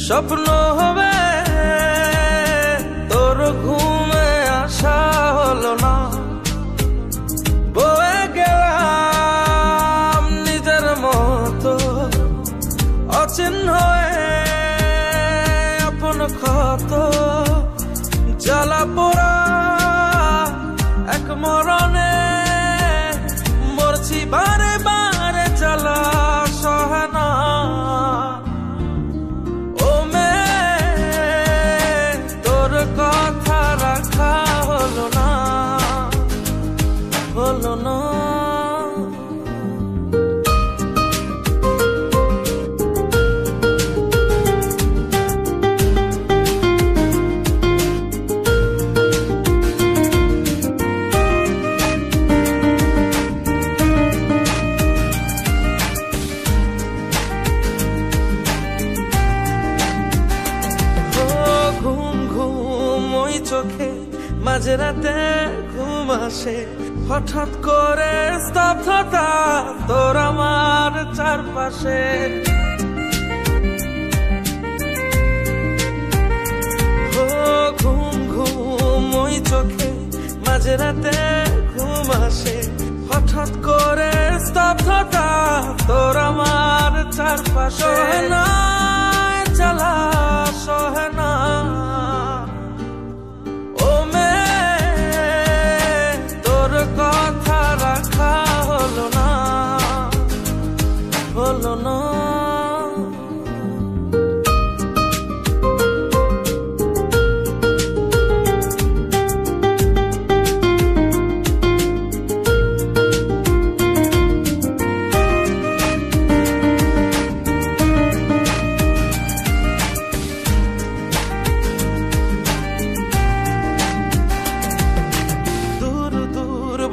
স্বপ্ন হবে তোর ঘুমে আসা হলো না, বয়ে গেলাম নিজের মতো অচিহ্ন হয়ে আপন ক্ষত, জ্বালা পোড়া এক মরণে মরছি বারে বারে জ্বালা সহে না। ও মেয়ে তোর কথা রাখা হলো না, হলো না। চোখে মাঝরাতে ঘুম আসে, হঠাৎ করে স্তব্ধতা তোর আমার চারপাশে। ঘুম ঘুম ওই চোখে মাঝরাতে ঘুম আসে, হঠাৎ করে স্তব্ধতা তোর আমার চারপাশে। চালা সহে না, কথা রাখা হলো না, হলো না।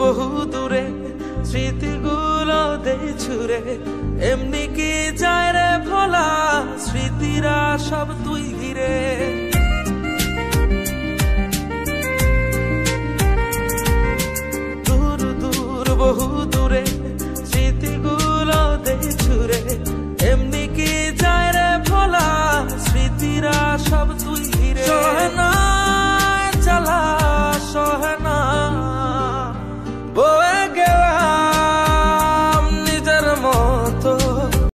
বহু দূরে স্মৃতিগুলো দেই ছুড়ে, এমনি কি যায় রে ভোলা স্মৃতিরা সব তুই ঘিরে। দূর দূর বহু দূরে স্মৃতিগুলো দেই